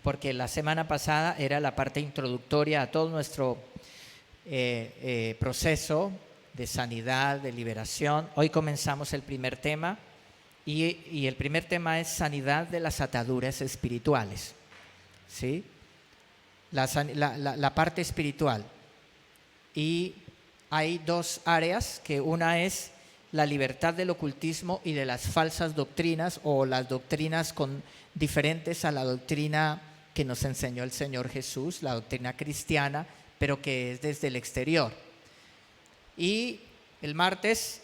porque la semana pasada era la parte introductoria a todo nuestro proceso de sanidad, de liberación. Hoy comenzamos el primer tema y el primer tema es sanidad de las ataduras espirituales, ¿sí? La parte espiritual. Y hay dos áreas, que una es la libertad del ocultismo y de las falsas doctrinas, o las doctrinas diferentes a la doctrina que nos enseñó el Señor Jesús, la doctrina cristiana, pero que es desde el exterior. Y el martes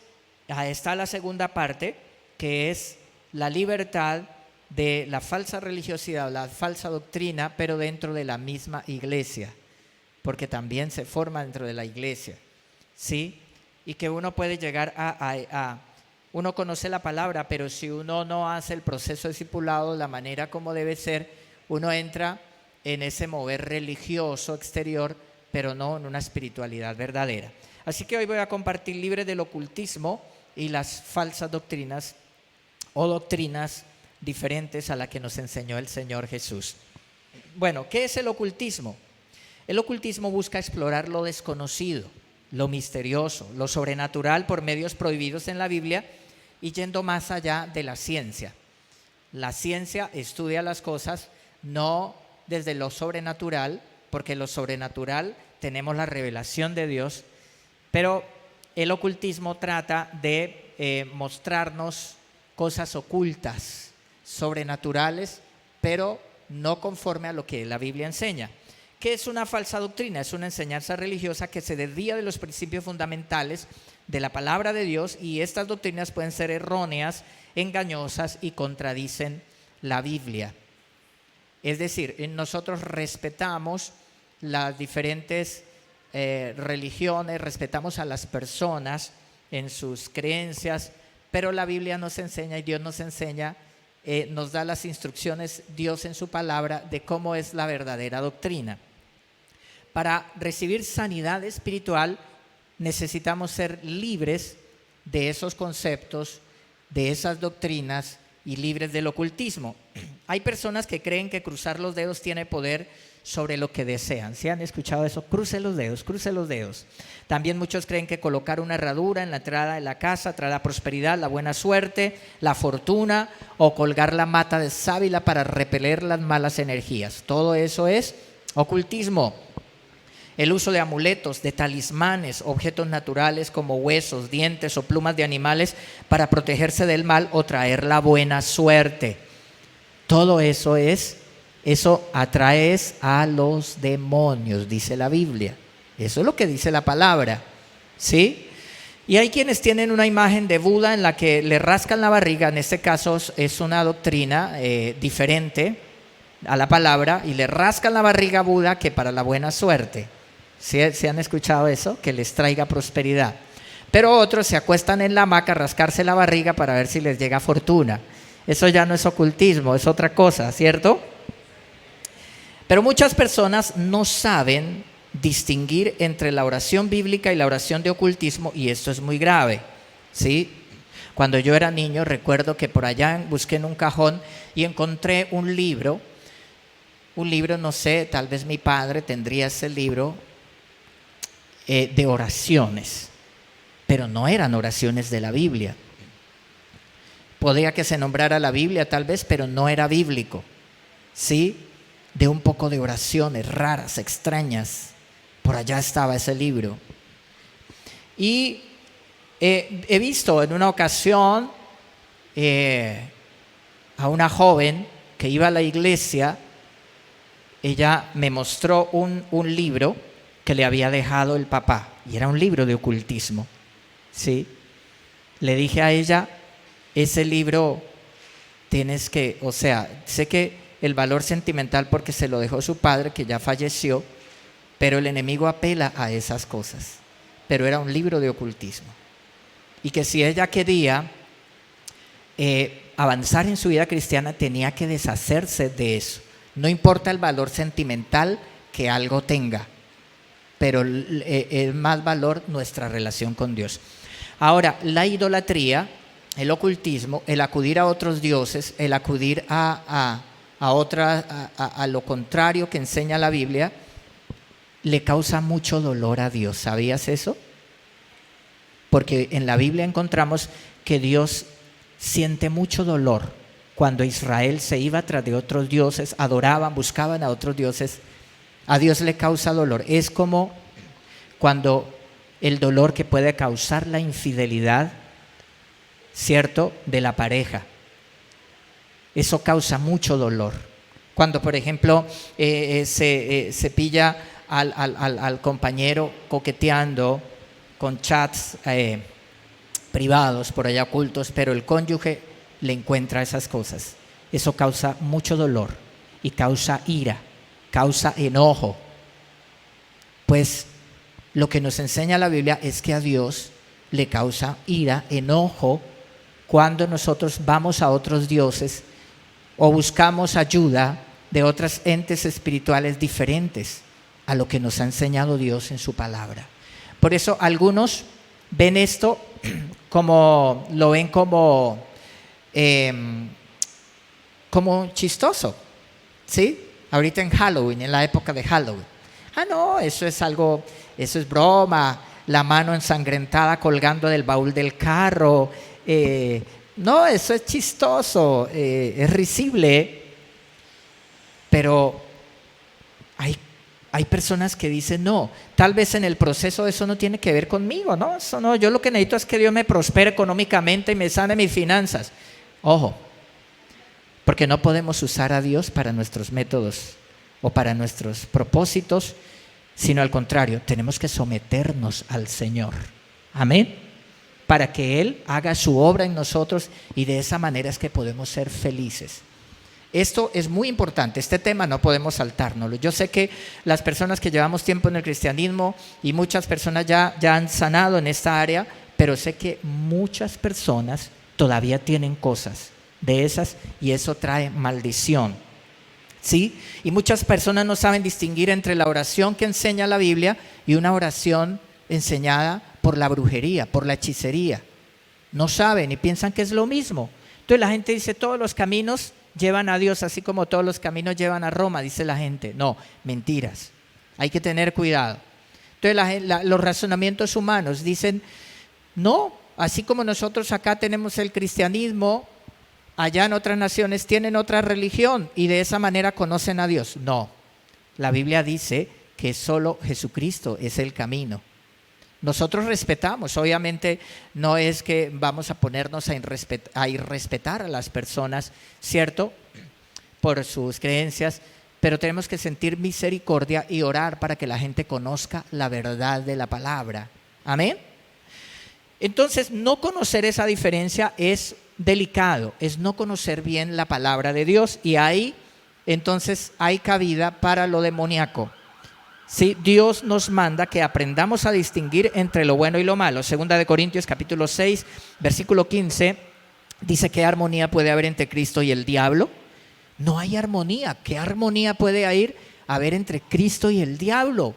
está la segunda parte, que es la libertad de la falsa religiosidad, la falsa doctrina, pero dentro de la misma iglesia, porque también se forma dentro de la iglesia, ¿sí? Y que uno puede llegar uno conoce la palabra, pero si uno no hace el proceso de discipulado de la manera como debe ser, uno entra en ese mover religioso exterior, pero no en una espiritualidad verdadera. Así que hoy voy a compartir libre del ocultismo y las falsas doctrinas o doctrinas diferentes a la que nos enseñó el Señor Jesús. Bueno, ¿qué es el ocultismo? El ocultismo busca explorar lo desconocido, lo misterioso, lo sobrenatural por medios prohibidos en la Biblia y yendo más allá de la ciencia. La ciencia estudia las cosas no desde lo sobrenatural, porque lo sobrenatural tenemos la revelación de Dios, pero el ocultismo trata de mostrarnos cosas ocultas, sobrenaturales, pero no conforme a lo que la Biblia enseña. ¿Qué es una falsa doctrina? Es una enseñanza religiosa que se desvía de los principios fundamentales de la palabra de Dios, y estas doctrinas pueden ser erróneas, engañosas y contradicen la Biblia. Es decir, nosotros respetamos las diferentes religiones, respetamos a las personas en sus creencias, pero la Biblia nos enseña y Dios nos enseña, nos da las instrucciones, Dios en su palabra, de cómo es la verdadera doctrina. Para recibir sanidad espiritual necesitamos ser libres de esos conceptos, de esas doctrinas y libres del ocultismo. Hay personas que creen que cruzar los dedos tiene poder sobre lo que desean. ¿Sí han escuchado eso? Cruce los dedos, cruce los dedos. También muchos creen que colocar una herradura en la entrada de la casa trae la prosperidad, la buena suerte, la fortuna, o colgar la mata de sábila para repeler las malas energías. Todo eso es ocultismo. El uso de amuletos, de talismanes, objetos naturales como huesos, dientes o plumas de animales para protegerse del mal o traer la buena suerte. Todo eso atrae a los demonios, dice la Biblia. Eso es lo que dice la palabra, ¿sí? Y hay quienes tienen una imagen de Buda en la que le rascan la barriga. En este caso es una doctrina diferente a la palabra, y le rascan la barriga a Buda que para la buena suerte. ¿Sí han escuchado eso? Que les traiga prosperidad. Pero otros se acuestan en la hamaca a rascarse la barriga para ver si les llega fortuna. Eso ya no es ocultismo, es otra cosa, ¿cierto? Pero muchas personas no saben distinguir entre la oración bíblica y la oración de ocultismo, y esto es muy grave, ¿sí? Cuando yo era niño recuerdo que por allá busqué en un cajón y encontré un libro, no sé, tal vez mi padre tendría ese libro de oraciones, pero no eran oraciones de la Biblia. Podría que se nombrara la Biblia tal vez, pero no era bíblico, ¿sí? De un poco de oraciones raras, extrañas. Por allá estaba ese libro. Y he visto en una ocasión a una joven que iba a la iglesia. Ella me mostró un libro que le había dejado el papá, y era un libro de ocultismo, ¿sí? Le dije a ella, ese libro tienes que, o sea, sé que el valor sentimental porque se lo dejó su padre, que ya falleció, pero el enemigo apela a esas cosas. Pero era un libro de ocultismo. Y que si ella quería avanzar en su vida cristiana, tenía que deshacerse de eso. No importa el valor sentimental que algo tenga, pero es más valor nuestra relación con Dios. Ahora, la idolatría, el ocultismo, el acudir a otros dioses, el acudir a a lo contrario que enseña la Biblia, le causa mucho dolor a Dios. ¿Sabías eso? Porque en la Biblia encontramos que Dios siente mucho dolor cuando Israel se iba tras de otros dioses, adoraban, buscaban a otros dioses. A Dios le causa dolor. Es como cuando el dolor que puede causar la infidelidad, ¿cierto?, de la pareja. Eso causa mucho dolor. Cuando, por ejemplo, se pilla al compañero coqueteando con chats privados por allá ocultos, pero el cónyuge le encuentra esas cosas. Eso causa mucho dolor y causa ira, causa enojo. Pues lo que nos enseña la Biblia es que a Dios le causa ira, enojo, cuando nosotros vamos a otros dioses o buscamos ayuda de otros entes espirituales diferentes a lo que nos ha enseñado Dios en su palabra. Por eso algunos ven esto lo ven como chistoso, ¿sí? Ahorita en Halloween, en la época de Halloween. No, eso es broma, la mano ensangrentada colgando del baúl del carro. No, eso es chistoso, es risible, pero hay personas que dicen, no, tal vez en el proceso eso no tiene que ver conmigo, no, eso no, yo lo que necesito es que Dios me prospere económicamente y me sane mis finanzas. Ojo, porque no podemos usar a Dios para nuestros métodos o para nuestros propósitos, sino al contrario, tenemos que someternos al Señor. Amén. Para que Él haga su obra en nosotros y de esa manera es que podemos ser felices. Esto es muy importante, este tema no podemos saltárnoslo. Yo sé que las personas que llevamos tiempo en el cristianismo y muchas personas ya han sanado en esta área, pero sé que muchas personas todavía tienen cosas de esas y eso trae maldición, ¿sí? Y muchas personas no saben distinguir entre la oración que enseña la Biblia y una oración enseñada por la brujería, por la hechicería. No saben y piensan que es lo mismo. Entonces la gente dice, todos los caminos llevan a Dios, así como todos los caminos llevan a Roma, dice la gente. No, mentiras. Hay que tener cuidado. Entonces los razonamientos humanos dicen, no, así como nosotros acá tenemos el cristianismo, allá en otras naciones tienen otra religión y de esa manera conocen a Dios. No, la Biblia dice que solo Jesucristo es el camino. Nosotros respetamos, obviamente no es que vamos a ponernos a irrespetar a las personas, ¿cierto?, por sus creencias, pero tenemos que sentir misericordia y orar para que la gente conozca la verdad de la palabra. Amén. Entonces, no conocer esa diferencia es delicado, es no conocer bien la palabra de Dios y ahí entonces hay cabida para lo demoníaco. Sí, Dios nos manda que aprendamos a distinguir entre lo bueno y lo malo. Segunda de Corintios capítulo 6, versículo 15, dice, ¿qué armonía puede haber entre Cristo y el diablo? No hay armonía. ¿Qué armonía puede haber entre Cristo y el diablo?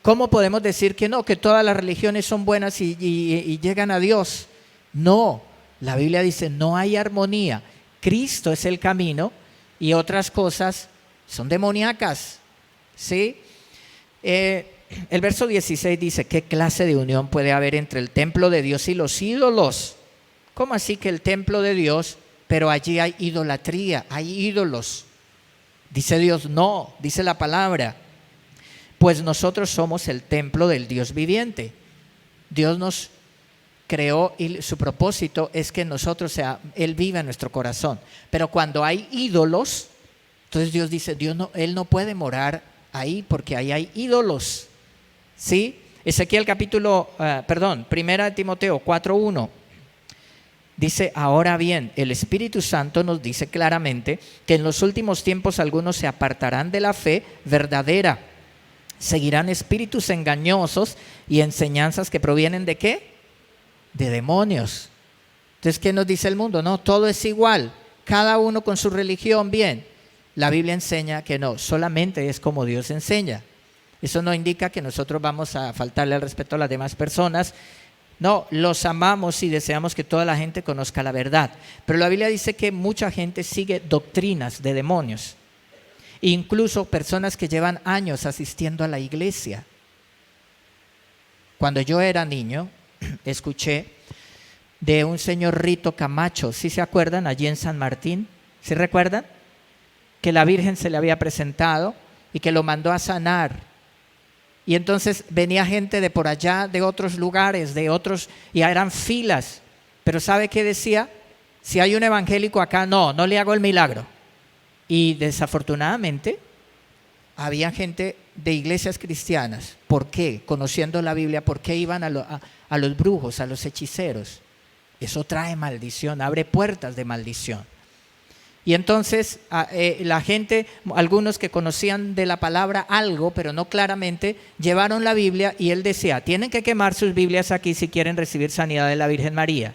¿Cómo podemos decir que no, que todas las religiones son buenas y llegan a Dios? No, la Biblia dice, no hay armonía. Cristo es el camino y otras cosas son demoníacas, ¿sí? El verso 16 dice, ¿qué clase de unión puede haber entre el templo de Dios y los ídolos? ¿Cómo así que el templo de Dios, pero allí hay idolatría, hay ídolos? Dice Dios, no, dice la palabra, pues nosotros somos el templo del Dios viviente. Dios nos creó y su propósito es que nosotros Él viva en nuestro corazón. Pero cuando hay ídolos, entonces Dios dice, Él no puede morar ahí porque ahí hay ídolos, ¿sí? Primera de Timoteo 4:1 dice, ahora bien, el Espíritu Santo nos dice claramente que en los últimos tiempos algunos se apartarán de la fe verdadera, seguirán espíritus engañosos y enseñanzas que provienen ¿de qué? De demonios. Entonces, ¿qué nos dice el mundo? No, todo es igual, cada uno con su religión, bien. La Biblia enseña que no, solamente es como Dios enseña. Eso no indica que nosotros vamos a faltarle al respeto a las demás personas, No, los amamos y deseamos que toda la gente conozca la verdad. Pero la Biblia dice que mucha gente sigue doctrinas de demonios. Incluso personas que llevan años asistiendo a la iglesia. Cuando yo era niño, escuché de un señor Rito Camacho, ¿sí se acuerdan? Allí en San Martín, ¿sí recuerdan? Que la Virgen se le había presentado y que lo mandó a sanar. Y entonces venía gente de por allá, de otros lugares, y eran filas. Pero ¿sabe qué decía? Si hay un evangélico acá, no le hago el milagro. Y desafortunadamente había gente de iglesias cristianas. ¿Por qué? Conociendo la Biblia, ¿por qué iban a los brujos, a los hechiceros? Eso trae maldición, abre puertas de maldición. Y entonces la gente, algunos que conocían de la palabra algo, pero no claramente, llevaron la Biblia y él decía, tienen que quemar sus Biblias aquí si quieren recibir sanidad de la Virgen María.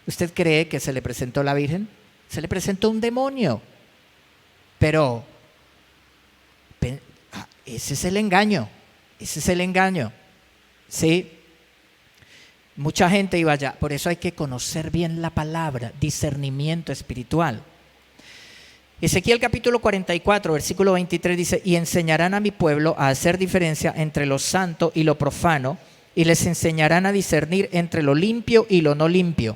¿Usted cree que se le presentó la Virgen? Se le presentó un demonio. Pero ese es el engaño, ¿sí? Mucha gente iba allá, por eso hay que conocer bien la palabra, discernimiento espiritual. Ezequiel capítulo 44, versículo 23 dice, y enseñarán a mi pueblo a hacer diferencia entre lo santo y lo profano, y les enseñarán a discernir entre lo limpio y lo no limpio.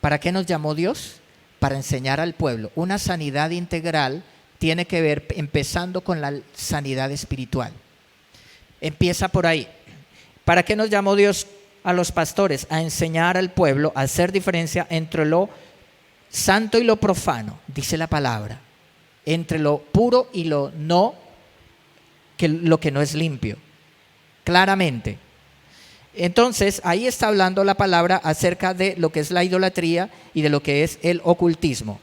¿Para qué nos llamó Dios? Para enseñar al pueblo. Una sanidad integral tiene que ver empezando con la sanidad espiritual. Empieza por ahí. ¿Para qué nos llamó Dios a los pastores? A enseñar al pueblo a hacer diferencia entre lo santo y lo profano, dice la palabra, entre lo puro y lo que no es limpio, claramente. Entonces ahí está hablando la palabra acerca de lo que es la idolatría y de lo que es el ocultismo.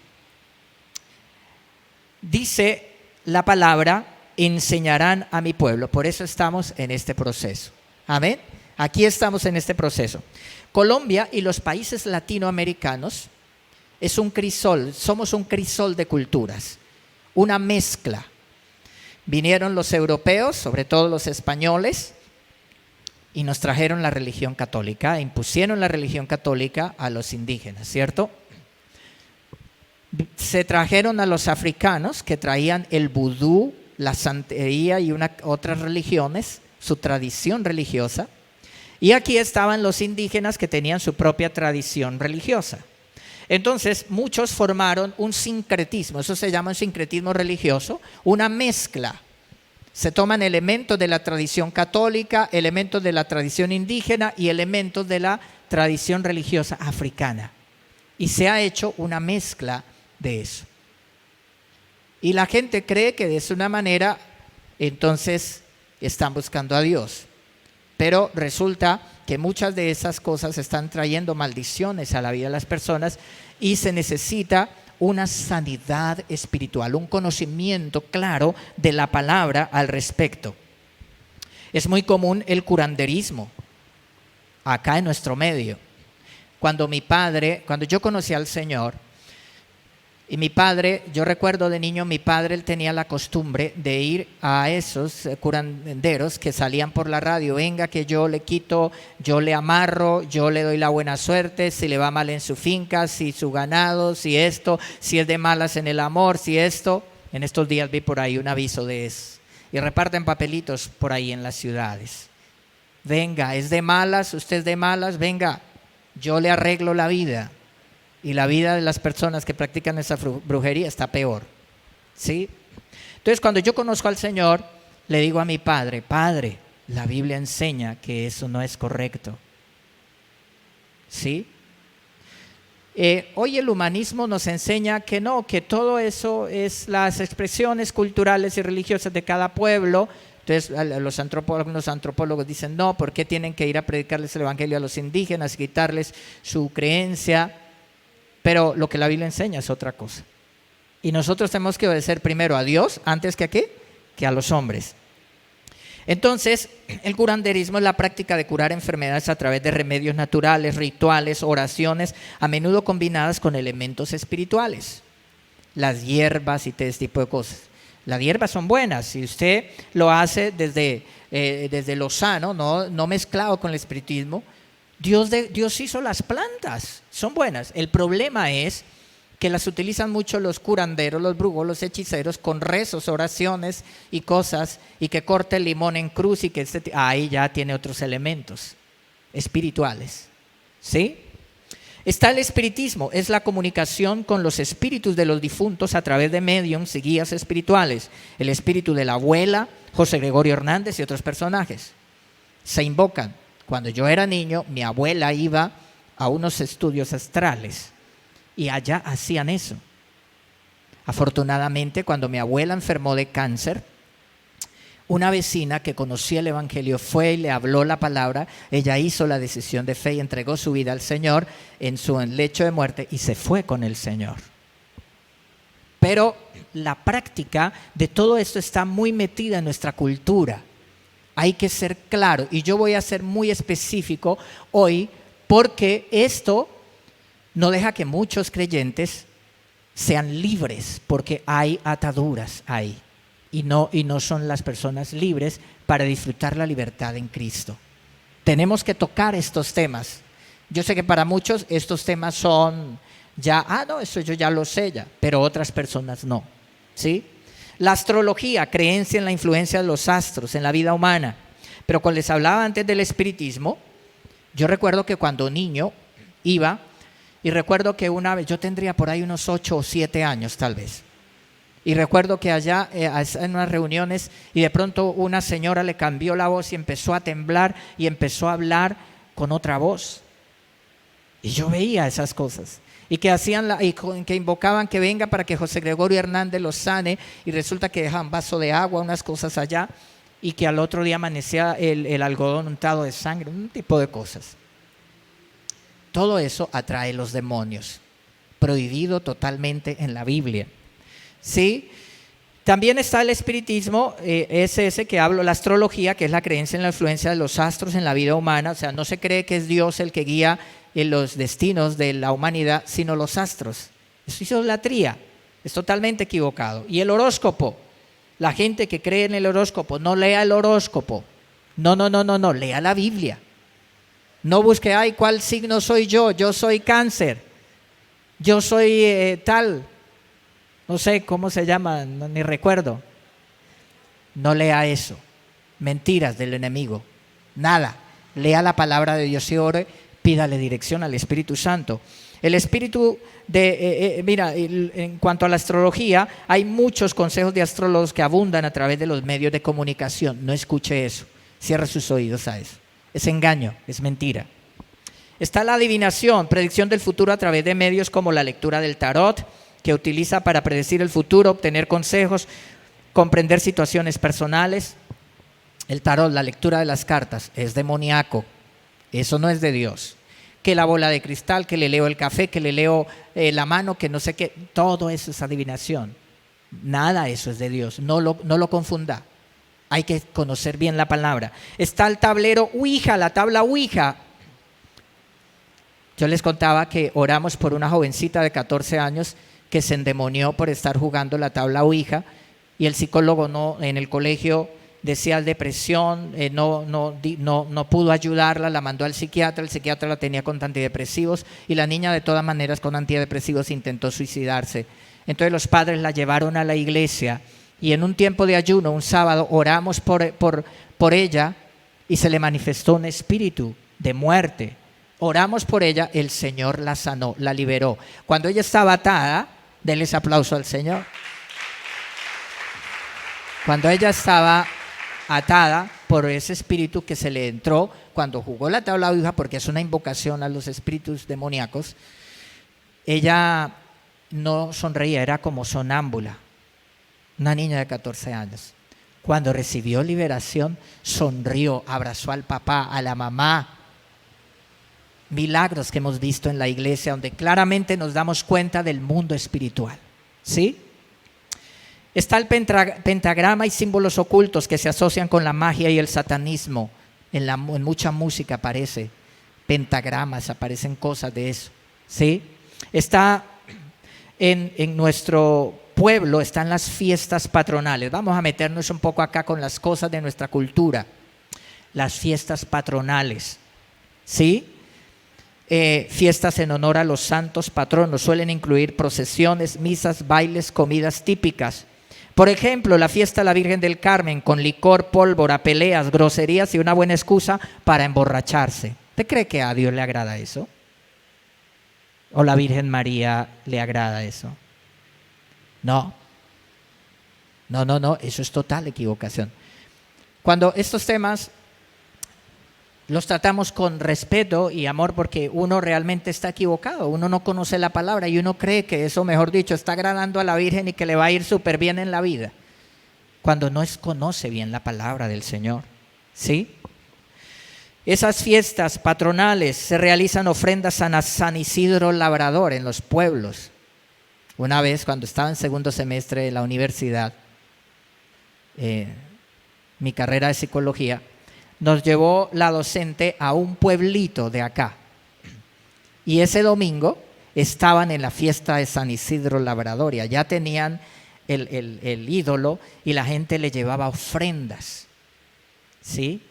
Dice la palabra, enseñarán a mi pueblo. Por eso estamos en este proceso. Amén. Aquí estamos en este proceso. Colombia y los países latinoamericanos es un crisol, somos un crisol de culturas, una mezcla. Vinieron los europeos, sobre todo los españoles, y nos trajeron la religión católica, impusieron la religión católica a los indígenas, ¿cierto? Se trajeron a los africanos que traían el vudú, la santería y otras religiones, su tradición religiosa. Y aquí estaban los indígenas que tenían su propia tradición religiosa. Entonces muchos formaron un sincretismo, eso se llama un sincretismo religioso, una mezcla. Se toman elementos de la tradición católica, elementos de la tradición indígena y elementos de la tradición religiosa africana. Y se ha hecho una mezcla de eso. Y la gente cree que de una manera, entonces están buscando a Dios. Pero resulta que muchas de esas cosas están trayendo maldiciones a la vida de las personas y se necesita una sanidad espiritual, un conocimiento claro de la palabra al respecto. Es muy común el curanderismo acá en nuestro medio. Cuando yo conocí al Señor, y mi padre, yo recuerdo de niño, mi padre él tenía la costumbre de ir a esos curanderos que salían por la radio. Venga que yo le quito, yo le amarro, yo le doy la buena suerte, si le va mal en su finca, si su ganado, si esto, si es de malas en el amor, si esto. En estos días vi por ahí un aviso de eso. Y reparten papelitos por ahí en las ciudades. Venga, es de malas, usted es de malas, venga, yo le arreglo la vida. Y la vida de las personas que practican esa brujería está peor, ¿sí? Entonces, cuando yo conozco al Señor, le digo a mi padre, Padre, la Biblia enseña que eso no es correcto, ¿sí? Hoy el humanismo nos enseña que no, que todo eso es las expresiones culturales y religiosas de cada pueblo. Entonces, algunos antropólogos dicen, no, ¿por qué tienen que ir a predicarles el evangelio a los indígenas, quitarles su creencia? Pero lo que la Biblia enseña es otra cosa. Y nosotros tenemos que obedecer primero a Dios antes que ¿a qué? Que a los hombres. Entonces, el curanderismo es la práctica de curar enfermedades a través de remedios naturales, rituales, oraciones, a menudo combinadas con elementos espirituales. Las hierbas y todo este tipo de cosas. Las hierbas son buenas si usted lo hace desde lo sano, no mezclado con el espiritismo. Dios hizo las plantas, son buenas. El problema es que las utilizan mucho los curanderos, los brujos, los hechiceros, con rezos, oraciones y cosas, y que corte el limón en cruz y que ahí ya tiene otros elementos espirituales. ¿Sí? Está el espiritismo, es la comunicación con los espíritus de los difuntos a través de mediums y guías espirituales. El espíritu de la abuela, José Gregorio Hernández y otros personajes se invocan. Cuando yo era niño, mi abuela iba a unos estudios astrales y allá hacían eso. Afortunadamente, cuando mi abuela enfermó de cáncer, una vecina que conocía el Evangelio fue y le habló la palabra. Ella hizo la decisión de fe y entregó su vida al Señor en su lecho de muerte y se fue con el Señor. Pero la práctica de todo esto está muy metida en nuestra cultura. Hay que ser claro, y yo voy a ser muy específico hoy, porque esto no deja que muchos creyentes sean libres, porque hay ataduras ahí, y no son las personas libres para disfrutar la libertad en Cristo. Tenemos que tocar estos temas. Yo sé que para muchos estos temas son ya, no, eso yo ya lo sé ya, pero otras personas no, ¿sí? La astrología, creencia en la influencia de los astros en la vida humana. Pero cuando les hablaba antes del espiritismo, yo recuerdo que cuando niño iba, y recuerdo que una vez, yo tendría por ahí unos 8 o 7 años tal vez, y recuerdo que allá en unas reuniones, y de pronto una señora le cambió la voz y empezó a temblar y empezó a hablar con otra voz. Y yo veía esas cosas. Y que que invocaban que venga para que José Gregorio Hernández los sane, y resulta que dejaban vaso de agua, unas cosas allá, y que al otro día amanecía el algodón untado de sangre, un tipo de cosas. Todo eso atrae los demonios, prohibido totalmente en la Biblia. ¿Sí? También está el espiritismo, es ese que hablo, la astrología, que es la creencia en la influencia de los astros en la vida humana. O sea, no se cree que es Dios el que guía en los destinos de la humanidad, sino los astros. Eso es idolatría, es totalmente equivocado. Y el horóscopo, la gente que cree en el horóscopo, no lea el horóscopo, no, lea la Biblia. No busque, ¿cuál signo soy yo? Yo soy Cáncer, yo soy tal, no sé cómo se llama, ni recuerdo. No lea eso, mentiras del enemigo, nada. Lea la palabra de Dios y ore. Pídale dirección al Espíritu Santo. El espíritu en cuanto a la astrología, hay muchos consejos de astrólogos que abundan a través de los medios de comunicación. No escuche eso, cierre sus oídos a eso. Es engaño, es mentira. Está la adivinación, predicción del futuro a través de medios como la lectura del tarot, que utiliza para predecir el futuro, obtener consejos, comprender situaciones personales. El tarot, la lectura de las cartas, es demoníaco. Eso no es de Dios. Que la bola de cristal, que le leo el café, que le leo la mano, que no sé qué, todo eso es adivinación. Nada eso es de Dios, no lo confunda. Hay que conocer bien la palabra. Está el tablero Ouija, la tabla Ouija. Yo les contaba que oramos por una jovencita de 14 años que se endemonió por estar jugando la tabla Ouija, y el psicólogo en el colegio decía depresión, no pudo ayudarla, la mandó al psiquiatra, el psiquiatra la tenía con antidepresivos, y la niña de todas maneras con antidepresivos intentó suicidarse. Entonces los padres la llevaron a la iglesia, y en un tiempo de ayuno, un sábado, oramos por ella, y se le manifestó un espíritu de muerte. Oramos por ella, el Señor la sanó, la liberó. Cuando ella estaba atada, denles aplauso al Señor. Cuando ella estaba atada por ese espíritu que se le entró cuando jugó la tabla Ouija, porque es una invocación a los espíritus demoníacos, ella no sonreía, era como sonámbula, una niña de 14 años. Cuando recibió liberación, sonrió, abrazó al papá, a la mamá. Milagros que hemos visto en la iglesia, donde claramente nos damos cuenta del mundo espiritual. ¿Sí? Está el pentagrama y símbolos ocultos que se asocian con la magia y el satanismo. En mucha música aparece pentagramas, aparecen cosas de eso. ¿Sí? Está en nuestro pueblo, están las fiestas patronales. Vamos a meternos un poco acá con las cosas de nuestra cultura. Las fiestas patronales. ¿Sí? fiestas en honor a los santos patronos. Suelen incluir procesiones, misas, bailes, comidas típicas. Por ejemplo, la fiesta de la Virgen del Carmen, con licor, pólvora, peleas, groserías y una buena excusa para emborracharse. ¿Usted cree que a Dios le agrada eso? ¿O la Virgen María le agrada eso? No. No, eso es total equivocación. Cuando estos temas los tratamos con respeto y amor, porque uno realmente está equivocado, uno no conoce la palabra y uno cree que eso, mejor dicho, está agradando a la Virgen y que le va a ir súper bien en la vida, cuando no conoce bien la palabra del Señor. ¿Sí? Esas fiestas patronales se realizan ofrendas a San Isidro Labrador en los pueblos. Una vez, cuando estaba en segundo semestre de la universidad, mi carrera de psicología, nos llevó la docente a un pueblito de acá. Y ese domingo estaban en la fiesta de San Isidro Labrador y allá tenían el ídolo y la gente le llevaba ofrendas. ¿Sí?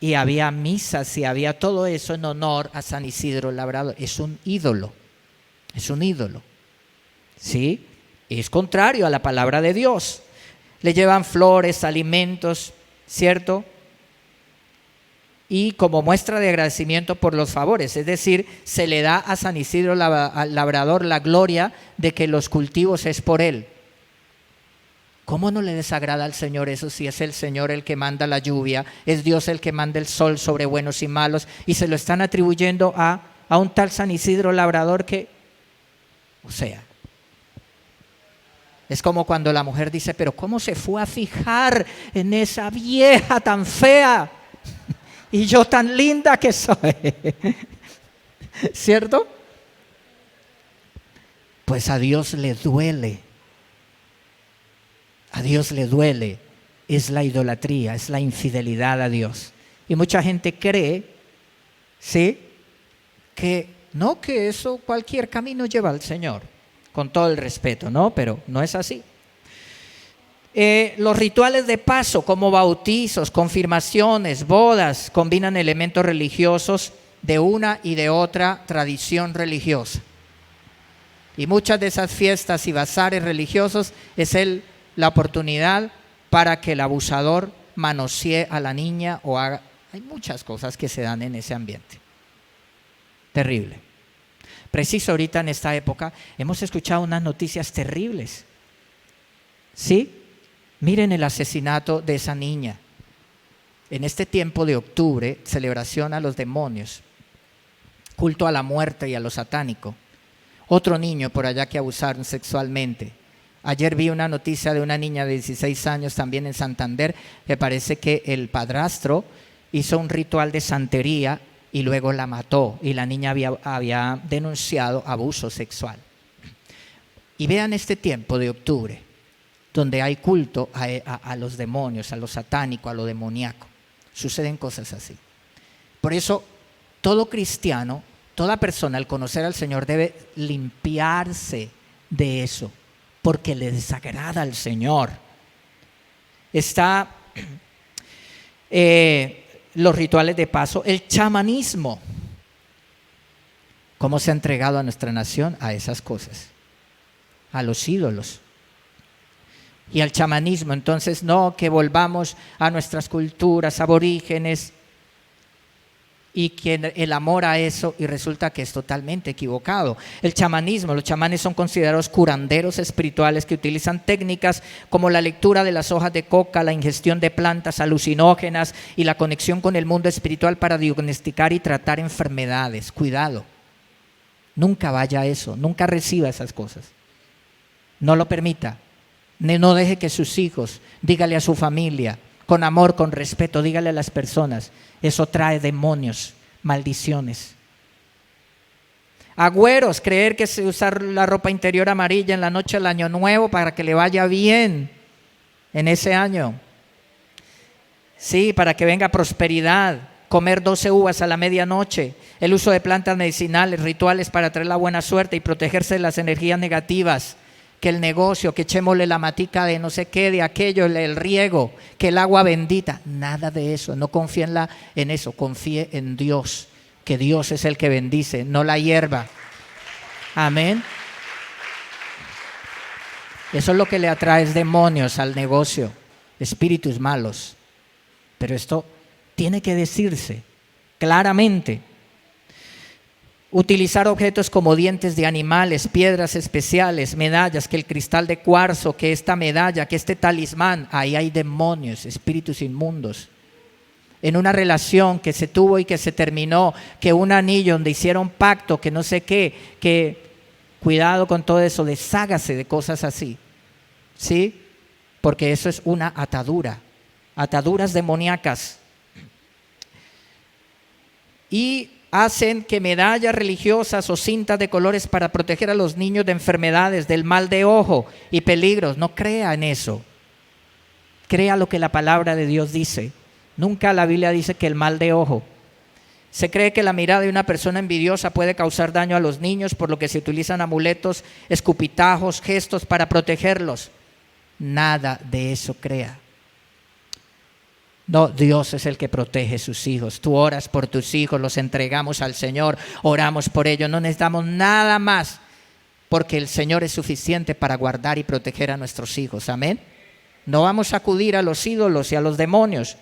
Y había misas y había todo eso en honor a San Isidro Labrador. Es un ídolo. Es un ídolo. ¿Sí? Es contrario a la palabra de Dios. Le llevan flores, alimentos, ¿cierto? Y como muestra de agradecimiento por los favores, es decir, se le da a San Isidro Labrador la gloria de que los cultivos es por él. ¿Cómo no le desagrada al Señor eso si es el Señor el que manda la lluvia, es Dios el que manda el sol sobre buenos y malos y se lo están atribuyendo a un tal San Isidro Labrador que, o sea, es como cuando la mujer dice, pero ¿cómo se fue a fijar en esa vieja tan fea? Y yo tan linda que soy. ¿Cierto? Pues a Dios le duele. A Dios le duele. Es la idolatría, es la infidelidad a Dios. Y mucha gente cree, ¿sí? Que no, que eso cualquier camino lleva al Señor. Con todo el respeto, ¿no? Pero no es así. Los rituales de paso como bautizos, confirmaciones, bodas combinan elementos religiosos de una y de otra tradición religiosa. Y muchas de esas fiestas y bazares religiosos es la oportunidad para que el abusador manosee a la niña o haga. Hay muchas cosas que se dan en ese ambiente. Terrible. Preciso ahorita en esta época hemos escuchado unas noticias terribles. ¿Sí? Miren el asesinato de esa niña. En este tiempo de octubre, celebración a los demonios, culto a la muerte y a lo satánico. Otro niño por allá que abusaron sexualmente. Ayer vi una noticia de una niña de 16 años también en Santander, que parece que el padrastro hizo un ritual de santería y luego la mató y la niña había denunciado abuso sexual. Y vean este tiempo de octubre, donde hay culto a los demonios, a lo satánico, a lo demoníaco. Suceden cosas así. Por eso, todo cristiano, toda persona al conocer al Señor debe limpiarse de eso, porque le desagrada al Señor. Está los rituales de paso, el chamanismo. ¿Cómo se ha entregado a nuestra nación a esas cosas? A los ídolos. Y al chamanismo, entonces no, que volvamos a nuestras culturas aborígenes y que el amor a eso, y resulta que es totalmente equivocado. El chamanismo, los chamanes son considerados curanderos espirituales que utilizan técnicas como la lectura de las hojas de coca, la ingestión de plantas alucinógenas y la conexión con el mundo espiritual para diagnosticar y tratar enfermedades. Cuidado, nunca vaya a eso, nunca reciba esas cosas. No lo permita. No deje que sus hijos, dígale a su familia, con amor, con respeto, dígale a las personas, eso trae demonios, maldiciones. Agüeros, creer que se usar la ropa interior amarilla en la noche del año nuevo para que le vaya bien en ese año. Sí, para que venga prosperidad, comer 12 uvas a la medianoche, el uso de plantas medicinales, rituales para traer la buena suerte y protegerse de las energías negativas. Que el negocio, que echémosle la matica de no sé qué, de aquello, el riego, que el agua bendita, nada de eso, no confíe en eso, confíe en Dios, que Dios es el que bendice, no la hierba. Amén. Eso es lo que le atrae demonios al negocio, espíritus malos. Pero esto tiene que decirse claramente. Utilizar objetos como dientes de animales, piedras especiales, medallas, que el cristal de cuarzo, que esta medalla, que este talismán, ahí hay demonios, espíritus inmundos. En una relación que se tuvo y que se terminó, que un anillo donde hicieron pacto, que no sé qué, que cuidado con todo eso, deshágase de cosas así, ¿sí? Porque eso es una atadura, ataduras demoníacas. Y hacen que medallas religiosas o cintas de colores para proteger a los niños de enfermedades, del mal de ojo y peligros. No crea en eso. Crea lo que la palabra de Dios dice. Nunca la Biblia dice que el mal de ojo. Se cree que la mirada de una persona envidiosa puede causar daño a los niños, por lo que se utilizan amuletos, escupitajos, gestos para protegerlos. Nada de eso crea. No, Dios es el que protege a sus hijos. Tú oras por tus hijos, los entregamos al Señor, oramos por ellos. No necesitamos nada más, porque el Señor es suficiente para guardar y proteger a nuestros hijos. Amén. No vamos a acudir a los ídolos y a los demonios.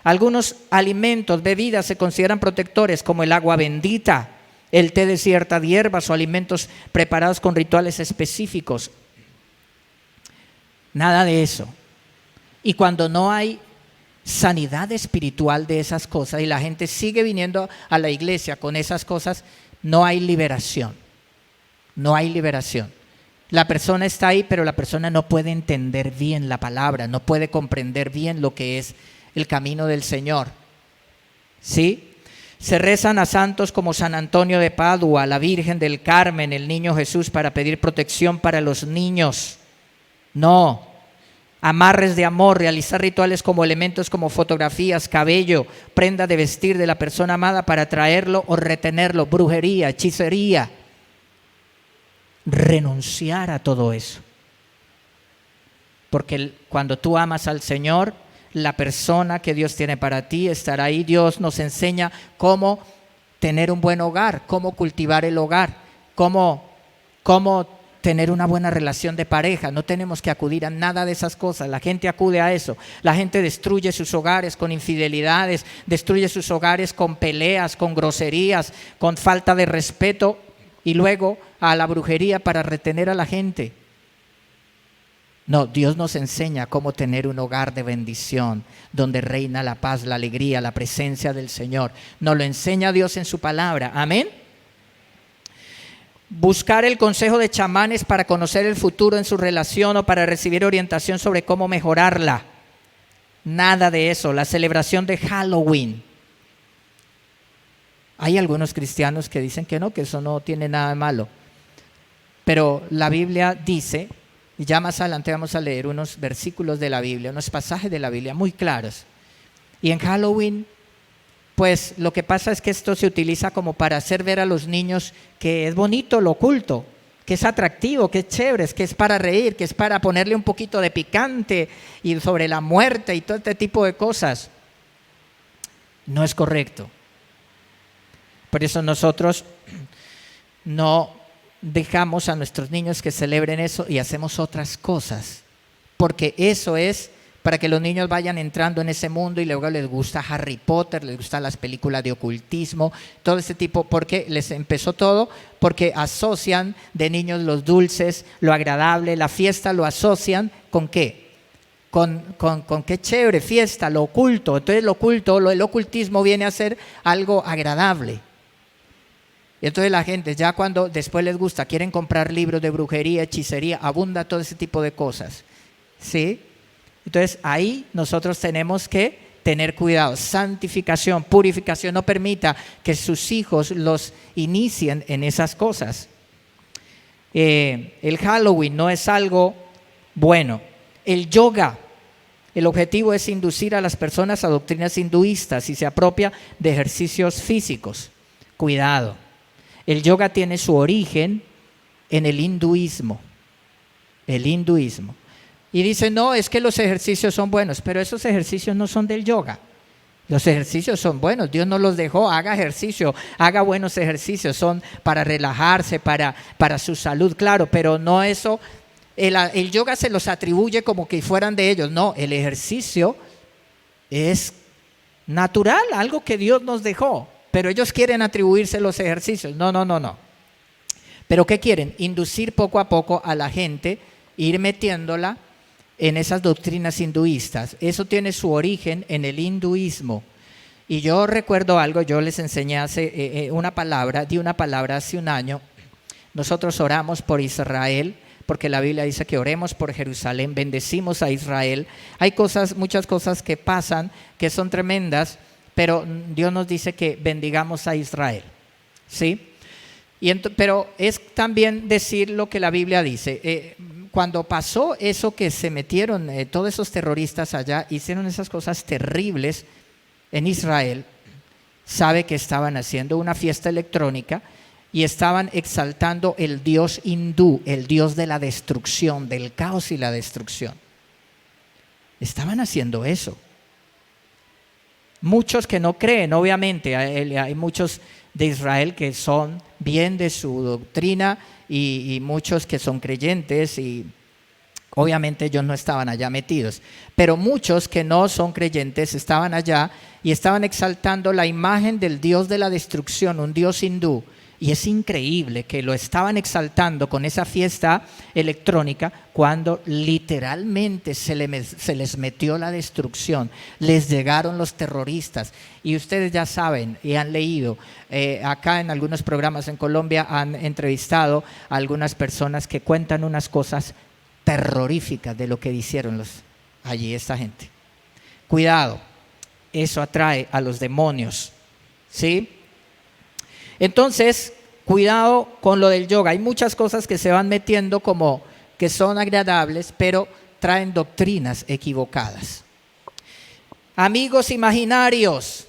Algunos alimentos, bebidas se consideran protectores, como el agua bendita, el té de ciertas hierbas o alimentos preparados con rituales específicos. Nada de eso. Y cuando no hay sanidad espiritual de esas cosas y la gente sigue viniendo a la iglesia con esas cosas, no hay liberación. No hay liberación. La persona está ahí, pero la persona no puede entender bien la palabra, no puede comprender bien lo que es el camino del Señor. ¿Sí? Se rezan a santos como San Antonio de Padua, la Virgen del Carmen, el Niño Jesús, para pedir protección para los niños. No. Amarres de amor, realizar rituales como elementos como fotografías, cabello, prenda de vestir de la persona amada para atraerlo o retenerlo, brujería, hechicería. Renunciar a todo eso. Porque cuando tú amas al Señor, la persona que Dios tiene para ti estará ahí. Dios nos enseña cómo tener un buen hogar, cómo cultivar el hogar, cómo tener una buena relación de pareja. No tenemos que acudir a nada de esas cosas. La gente acude a eso. La gente destruye sus hogares con infidelidades, destruye sus hogares con peleas, con groserías, con falta de respeto, y luego a la brujería para retener a la gente. No, Dios nos enseña cómo tener un hogar de bendición, donde reina la paz, la alegría, la presencia del Señor. Nos lo enseña Dios en su palabra. Amén. Buscar el consejo de chamanes para conocer el futuro en su relación o para recibir orientación sobre cómo mejorarla. Nada de eso. La celebración de Halloween. Hay algunos cristianos que dicen que no, que eso no tiene nada de malo. Pero la Biblia dice, y ya más adelante vamos a leer unos versículos de la Biblia, unos pasajes de la Biblia muy claros. Y en Halloween, pues lo que pasa es que esto se utiliza como para hacer ver a los niños que es bonito lo oculto, que es atractivo, que es chévere, que es para reír, que es para ponerle un poquito de picante y sobre la muerte y todo este tipo de cosas. No es correcto. Por eso nosotros no dejamos a nuestros niños que celebren eso y hacemos otras cosas, porque eso es para que los niños vayan entrando en ese mundo y luego les gusta Harry Potter, les gustan las películas de ocultismo, todo ese tipo, porque les empezó todo, porque asocian de niños los dulces, lo agradable, la fiesta lo asocian ¿con qué? Con qué chévere, fiesta, lo oculto. Entonces lo oculto, el ocultismo viene a ser algo agradable. Y entonces la gente ya cuando después les gusta, quieren comprar libros de brujería, hechicería, abunda todo ese tipo de cosas. ¿Sí? Entonces ahí nosotros tenemos que tener cuidado. Santificación, purificación, no permita que sus hijos los inicien en esas cosas. El Halloween no es algo bueno. El yoga, el objetivo es inducir a las personas a doctrinas hinduistas y se apropia de ejercicios físicos. Cuidado. El yoga tiene su origen en el hinduismo. El hinduismo. Y dice, no, es que los ejercicios son buenos, pero esos ejercicios no son del yoga. Los ejercicios son buenos, Dios nos los dejó, haga ejercicio, haga buenos ejercicios, son para relajarse, para su salud, claro, pero no eso, el yoga se los atribuye como que fueran de ellos, no, el ejercicio es natural, algo que Dios nos dejó, pero ellos quieren atribuirse los ejercicios, no. Pero ¿qué quieren? Inducir poco a poco a la gente, ir metiéndola en esas doctrinas hinduistas. Eso tiene su origen en el hinduismo. Y yo recuerdo algo, yo les enseñé di una palabra hace un año. Nosotros oramos por Israel, porque la Biblia dice que oremos por Jerusalén, bendecimos a Israel. Hay muchas cosas que pasan que son tremendas, pero Dios nos dice que bendigamos a Israel, ¿sí? Pero es también decir lo que la Biblia dice. Cuando pasó eso que se metieron, todos esos terroristas allá, hicieron esas cosas terribles en Israel, sabe que estaban haciendo una fiesta electrónica y estaban exaltando el dios hindú, el dios de la destrucción, del caos y la destrucción. Estaban haciendo eso. Muchos que no creen, obviamente, hay muchos de Israel que son bien de su doctrina y muchos que son creyentes y obviamente ellos no estaban allá metidos, pero muchos que no son creyentes estaban allá y estaban exaltando la imagen del dios de la destrucción, un dios hindú. Y es increíble que lo estaban exaltando con esa fiesta electrónica cuando literalmente se les metió la destrucción, les llegaron los terroristas. Y ustedes ya saben y han leído, acá en algunos programas en Colombia han entrevistado a algunas personas que cuentan unas cosas terroríficas de lo que hicieron allí esta gente. Cuidado, eso atrae a los demonios, ¿sí? Entonces, cuidado con lo del yoga. Hay muchas cosas que se van metiendo como que son agradables, pero traen doctrinas equivocadas. Amigos imaginarios.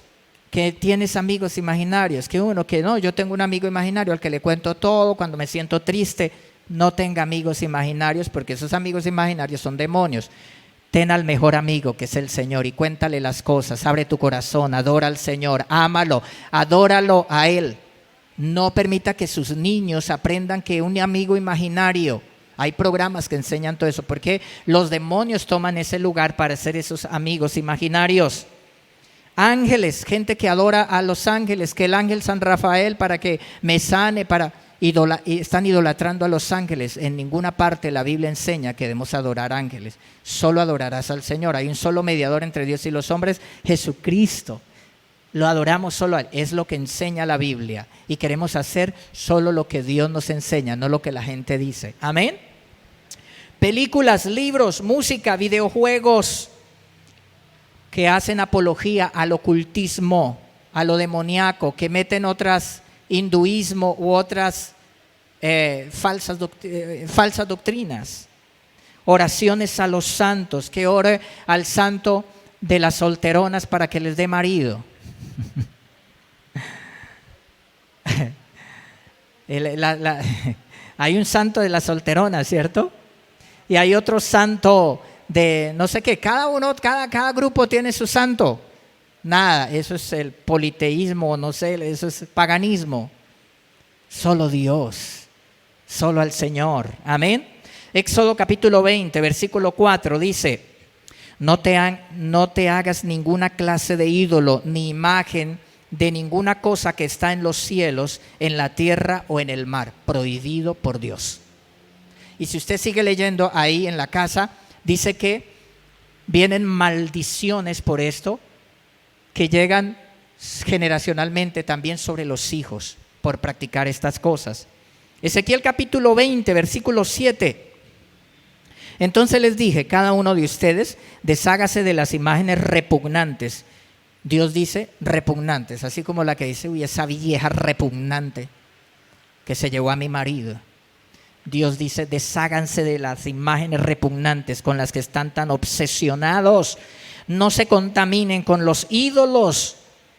¿Que tienes amigos imaginarios? Que uno que no, yo tengo un amigo imaginario al que le cuento todo cuando me siento triste. No tenga amigos imaginarios porque esos amigos imaginarios son demonios. Ten al mejor amigo que es el Señor y cuéntale las cosas. Abre tu corazón, adora al Señor, ámalo, adóralo a Él. No permita que sus niños aprendan que un amigo imaginario. Hay programas que enseñan todo eso, porque los demonios toman ese lugar para ser esos amigos imaginarios. Ángeles, gente que adora a los ángeles, que el ángel San Rafael para que me sane, están idolatrando a los ángeles. En ninguna parte la Biblia enseña que debemos adorar ángeles. Solo adorarás al Señor. Hay un solo mediador entre Dios y los hombres, Jesucristo. Lo adoramos solo a Él, es lo que enseña la Biblia y queremos hacer solo lo que Dios nos enseña, no lo que la gente dice. Amén. Películas, libros, música, videojuegos que hacen apología al ocultismo, a lo demoníaco, que meten otras hinduismo u otras falsas doctrinas. Oraciones a los santos, que ore al santo de las solteronas para que les dé marido. Hay un santo de la solterona, ¿cierto? Y hay otro santo de no sé qué. Cada grupo tiene su santo. Nada, eso es el politeísmo, no sé, eso es paganismo. Solo Dios, solo al Señor. Amén. Éxodo capítulo 20, versículo 4 dice: no te hagas ninguna clase de ídolo ni imagen de ninguna cosa que está en los cielos, en la tierra o en el mar, prohibido por Dios. Y si usted sigue leyendo ahí en la casa, dice que vienen maldiciones por esto, que llegan generacionalmente también sobre los hijos por practicar estas cosas. Ezequiel capítulo 20, versículo 7. Entonces les dije, cada uno de ustedes deshágase de las imágenes repugnantes. Dios dice repugnantes, así como la que dice, uy, esa vieja repugnante que se llevó a mi marido. Dios dice, desháganse de las imágenes repugnantes con las que están tan obsesionados. No se contaminen con los ídolos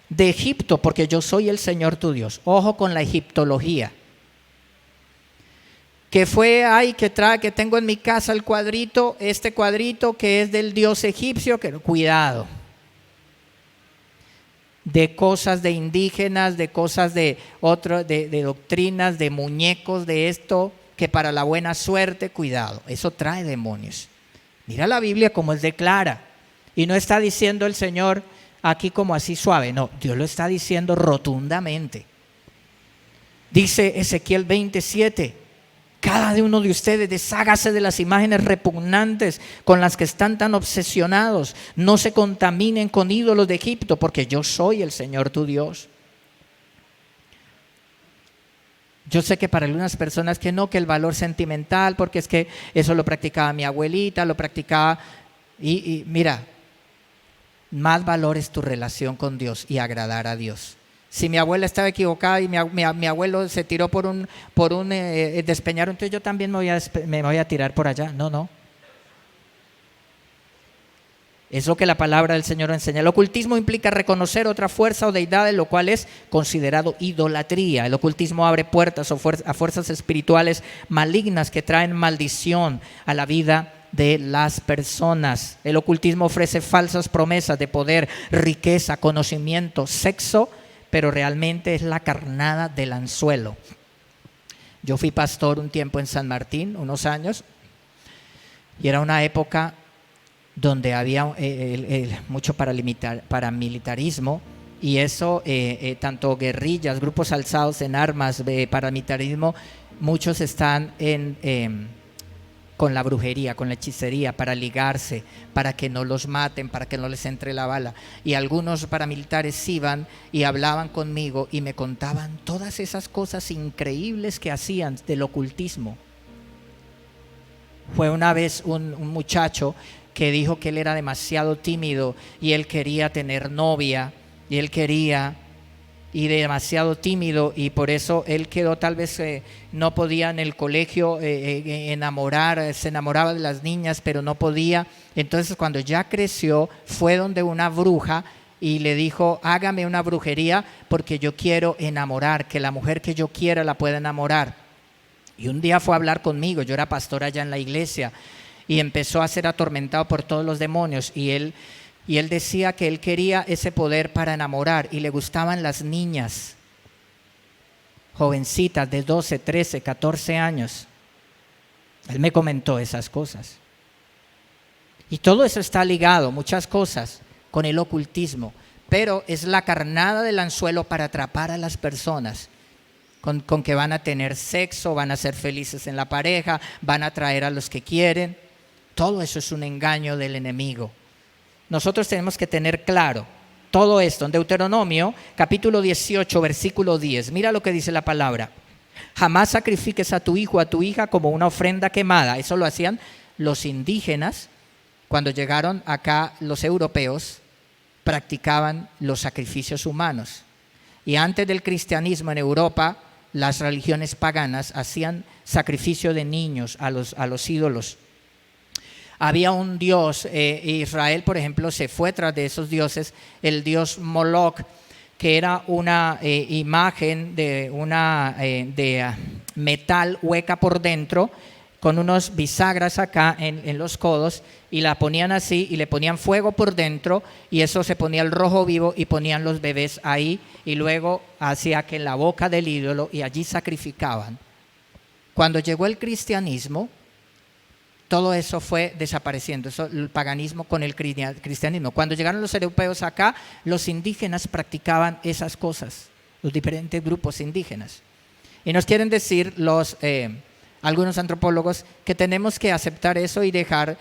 de Egipto, porque yo soy el Señor tu Dios. Ojo con la egiptología. Que tengo en mi casa el cuadrito, este cuadrito que es del dios egipcio, cuidado. de cosas de indígenas, de cosas de doctrinas, de muñecos, de esto, que para la buena suerte, cuidado, eso trae demonios. Mira la Biblia como es de clara. Y no está diciendo el Señor aquí como así suave, no, Dios lo está diciendo rotundamente. Dice Ezequiel 27, cada uno de ustedes deshágase de las imágenes repugnantes con las que están tan obsesionados. No se contaminen con ídolos de Egipto, porque yo soy el Señor tu Dios. Yo sé que para algunas personas que no, que el valor sentimental, porque es que eso lo practicaba mi abuelita, lo practicaba. Y mira, más valor es tu relación con Dios y agradar a Dios. Si mi abuela estaba equivocada y mi abuelo se tiró por un despeñadero, entonces yo también me voy a tirar por allá. No. Es lo que la palabra del Señor enseña. El ocultismo implica reconocer otra fuerza o deidad, lo cual es considerado idolatría. El ocultismo abre puertas a fuerzas espirituales malignas que traen maldición a la vida de las personas. El ocultismo ofrece falsas promesas de poder, riqueza, conocimiento, sexo, pero realmente es la carnada del anzuelo. Yo fui pastor un tiempo en San Martín, unos años, y era una época donde había mucho paramilitarismo, y eso, tanto guerrillas, grupos alzados en armas, paramilitarismo, muchos están con la brujería, con la hechicería, para ligarse, para que no los maten, para que no les entre la bala. Y algunos paramilitares iban y hablaban conmigo y me contaban todas esas cosas increíbles que hacían del ocultismo. Fue una vez un muchacho que dijo que él era demasiado tímido y él quería tener novia, y demasiado tímido, y por eso él quedó, tal vez no podía en el colegio se enamoraba de las niñas, pero no podía. Entonces cuando ya creció fue donde una bruja y le dijo: hágame una brujería porque yo quiero enamorar, que la mujer que yo quiera la pueda enamorar. Y un día fue a hablar conmigo, yo era pastor allá en la iglesia, y empezó a ser atormentado por todos los demonios, y él decía que él quería ese poder para enamorar, y le gustaban las niñas, jovencitas de 12, 13, 14 años. Él me comentó esas cosas. Y todo eso está ligado, muchas cosas, con el ocultismo, pero es la carnada del anzuelo para atrapar a las personas, con que van a tener sexo, van a ser felices en la pareja, van a atraer a los que quieren. Todo eso es un engaño del enemigo. Nosotros tenemos que tener claro todo esto. En Deuteronomio, capítulo 18, versículo 10, mira lo que dice la palabra: jamás sacrifiques a tu hijo o a tu hija como una ofrenda quemada. Eso lo hacían los indígenas. Cuando llegaron acá los europeos, practicaban los sacrificios humanos. Y antes del cristianismo en Europa, las religiones paganas hacían sacrificio de niños a los ídolos. Había un dios, Israel por ejemplo se fue tras de esos dioses, el dios Moloch, que era una imagen de metal hueca por dentro, con unos bisagras acá en los codos, y la ponían así y le ponían fuego por dentro, y eso se ponía el rojo vivo y ponían los bebés ahí, y luego hacía que en la boca del ídolo, y allí sacrificaban. Cuando llegó el cristianismo, todo eso fue desapareciendo, el paganismo con el cristianismo. Cuando llegaron los europeos acá, los indígenas practicaban esas cosas, los diferentes grupos indígenas. Y nos quieren decir algunos antropólogos que tenemos que aceptar eso y dejar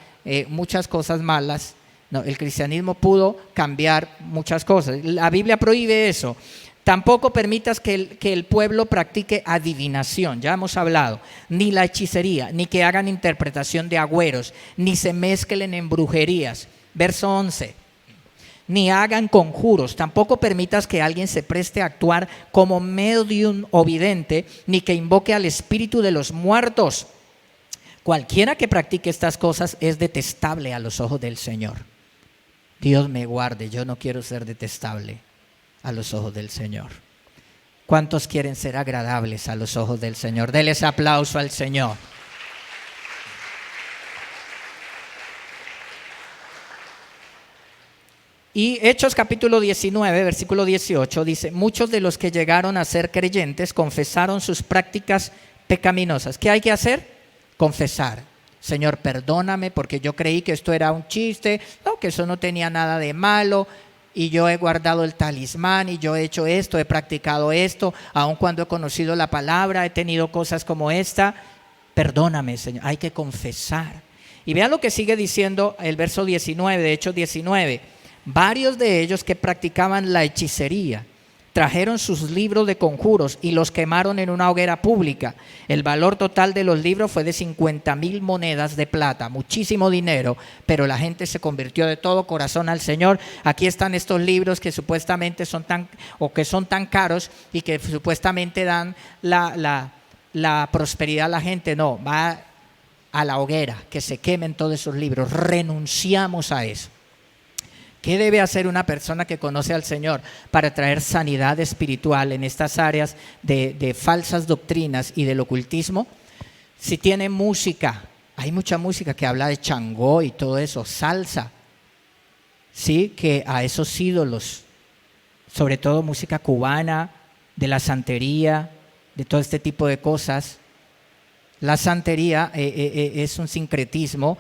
muchas cosas malas. No, el cristianismo pudo cambiar muchas cosas. La Biblia prohíbe eso. Tampoco permitas que el pueblo practique adivinación, ya hemos hablado, ni la hechicería, ni que hagan interpretación de agüeros, ni se mezclen en brujerías. Verso 11, ni hagan conjuros. Tampoco permitas que alguien se preste a actuar como medium o vidente, ni que invoque al espíritu de los muertos. Cualquiera que practique estas cosas es detestable a los ojos del Señor. Dios me guarde, yo no quiero ser detestable a los ojos del Señor. ¿Cuántos quieren ser agradables a los ojos del Señor? Denles aplauso al Señor. Y Hechos capítulo 19, versículo 18 dice, muchos de los que llegaron a ser creyentes confesaron sus prácticas pecaminosas. ¿Qué hay que hacer? Confesar. Señor, perdóname porque yo creí que esto era un chiste, no, que eso no tenía nada de malo, y yo he guardado el talismán y yo he hecho esto, he practicado esto, aun cuando he conocido la palabra, he tenido cosas como esta. Perdóname, Señor. Hay que confesar. Y vean lo que sigue diciendo el verso 19 de Hechos 19. Varios de ellos que practicaban la hechicería trajeron sus libros de conjuros y los quemaron en una hoguera pública. El valor total de los libros fue de 50,000 monedas de plata, muchísimo dinero, pero la gente se convirtió de todo corazón al Señor. Aquí están estos libros que supuestamente son tan caros y que supuestamente dan la prosperidad a la gente. No, va a la hoguera, que se quemen todos esos libros. Renunciamos a eso. ¿Qué debe hacer una persona que conoce al Señor para traer sanidad espiritual en estas áreas de falsas doctrinas y del ocultismo? Si tiene música, hay mucha música que habla de Changó y todo eso, salsa, sí, que a esos ídolos, sobre todo música cubana, de la santería, de todo este tipo de cosas. La santería es un sincretismo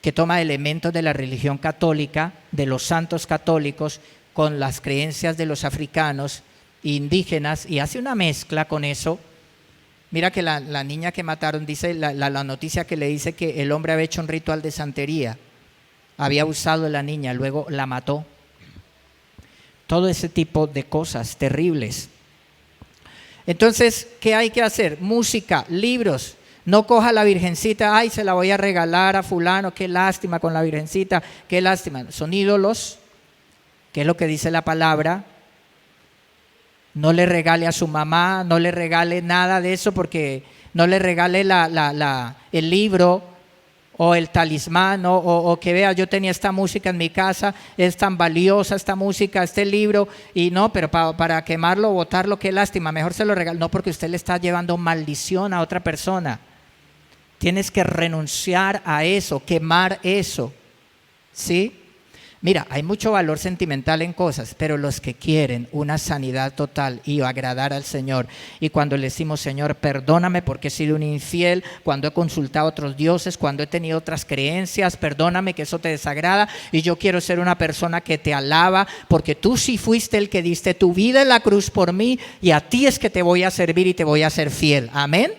que toma elementos de la religión católica, de los santos católicos, con las creencias de los africanos, indígenas, y hace una mezcla con eso. Mira que la niña que mataron, dice la noticia que le dice que el hombre había hecho un ritual de santería, había abusado de la niña, luego la mató. Todo ese tipo de cosas terribles. Entonces, ¿qué hay que hacer? Música, libros. No coja la virgencita, ay, se la voy a regalar a fulano, qué lástima con la virgencita, qué lástima. Son ídolos, que es lo que dice la palabra. No le regale a su mamá, no le regale nada de eso, porque no le regale el libro o el talismán, o que vea, yo tenía esta música en mi casa, es tan valiosa esta música, este libro, y no, pero para quemarlo o botarlo, qué lástima, mejor se lo regalo. No, porque usted le está llevando maldición a otra persona. Tienes que renunciar a eso, quemar eso, ¿sí? Mira, hay mucho valor sentimental en cosas, pero los que quieren una sanidad total y agradar al Señor, y cuando le decimos, Señor, perdóname porque he sido un infiel, cuando he consultado a otros dioses, cuando he tenido otras creencias, perdóname que eso te desagrada, y yo quiero ser una persona que te alaba, porque tú sí fuiste el que diste tu vida en la cruz por mí, y a ti es que te voy a servir y te voy a ser fiel. Amén.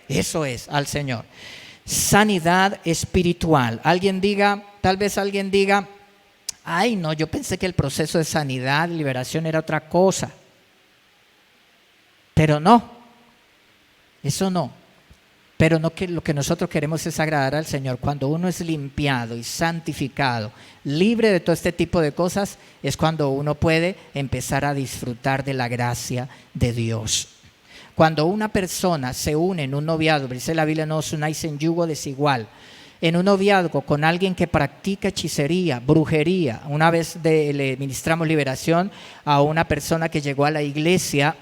Eso es al Señor. Sanidad espiritual. Tal vez alguien diga, ay no, yo pensé que el proceso de sanidad, liberación era otra cosa. Pero no, eso no. Pero no, que lo que nosotros queremos es agradar al Señor. Cuando uno es limpiado y santificado, libre de todo este tipo de cosas, es cuando uno puede empezar a disfrutar de la gracia de Dios. Cuando una persona se une en un noviazgo, dice la Biblia, no os unáis en yugo desigual, en un noviazgo con alguien que practica hechicería, brujería. Una vez le ministramos liberación a una persona que llegó a la iglesia,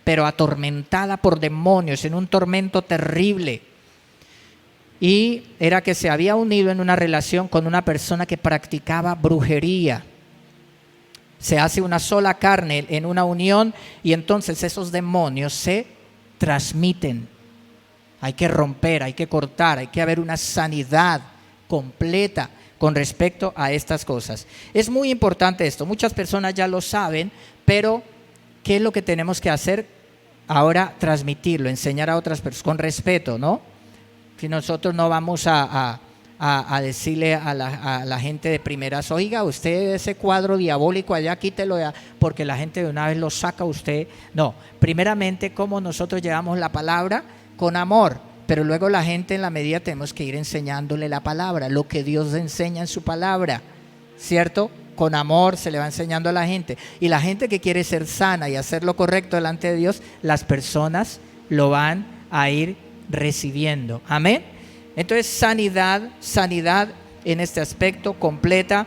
pero atormentada por demonios, en un tormento terrible. Y era que se había unido en una relación con una persona que practicaba brujería. Se hace una sola carne en una unión y entonces esos demonios se transmiten. Hay que romper, hay que cortar, hay que haber una sanidad completa con respecto a estas cosas. Es muy importante esto, muchas personas ya lo saben, pero ¿qué es lo que tenemos que hacer? Ahora transmitirlo, enseñar a otras personas con respeto, ¿no? Si nosotros no vamos a decirle a la gente de primeras, oiga, usted ese cuadro diabólico allá, quítelo ya, porque la gente de una vez lo saca usted. No, primeramente, como nosotros llevamos la palabra con amor, pero luego la gente en la medida tenemos que ir enseñándole la palabra, lo que Dios enseña en su palabra, ¿cierto? Con amor se le va enseñando a la gente, y la gente que quiere ser sana y hacer lo correcto delante de Dios, las personas lo van a ir recibiendo. Amén. Entonces sanidad en este aspecto completa.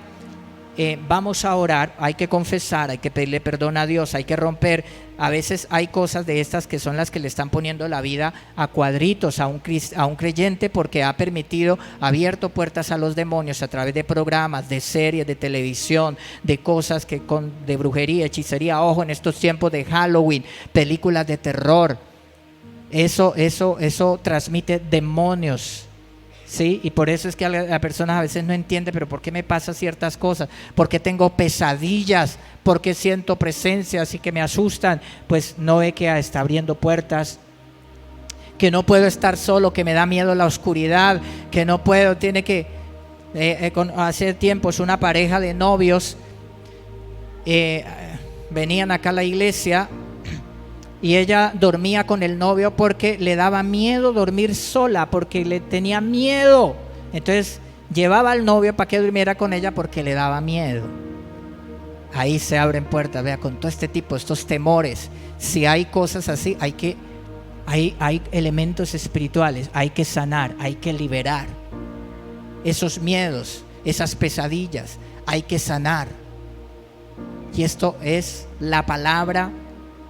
vamos a orar, hay que confesar, hay que pedirle perdón a Dios, hay que romper. A veces hay cosas de estas que son las que le están poniendo la vida a cuadritos a un creyente, porque ha abierto puertas a los demonios a través de programas, de series, de televisión, de cosas de brujería, hechicería. Ojo, en estos tiempos de Halloween, películas de terror. Eso transmite demonios. Sí, y por eso es que la persona a veces no entiende, pero ¿por qué me pasan ciertas cosas? ¿Por qué tengo pesadillas? ¿Por qué siento presencias y que me asustan? Pues no ve que está abriendo puertas, que no puedo estar solo, que me da miedo la oscuridad, que no puedo, tiene que... hace tiempos una pareja de novios venían acá a la iglesia, y ella dormía con el novio porque le daba miedo dormir sola, porque le tenía miedo. Entonces llevaba al novio para que durmiera con ella porque le daba miedo. Ahí se abren puertas, vea, con todo este tipo, estos temores. Si hay cosas así, hay elementos espirituales, hay que sanar, hay que liberar esos miedos, esas pesadillas, hay que sanar. Y esto es la palabra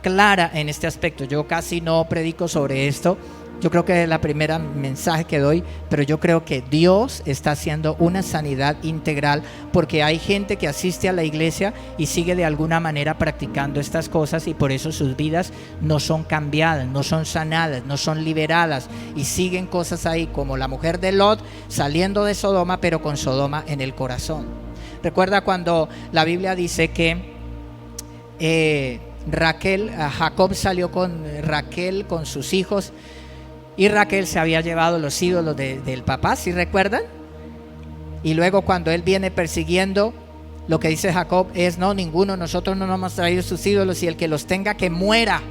clara en este aspecto. Yo casi no predico sobre esto. Yo creo que es la primera mensaje que doy, pero yo creo que Dios está haciendo una sanidad integral, porque hay gente que asiste a la iglesia y sigue de alguna manera practicando estas cosas, y por eso sus vidas no son cambiadas, no son sanadas, no son liberadas, y siguen cosas ahí, como la mujer de Lot saliendo de Sodoma, pero con Sodoma en el corazón. Recuerda cuando la Biblia dice que Jacob salió con Raquel, con sus hijos, y Raquel se había llevado los ídolos del papá, ¿sí recuerdan? Y luego cuando él viene persiguiendo, lo que dice Jacob es: no, ninguno, nosotros no nos hemos traído sus ídolos, y el que los tenga que muera.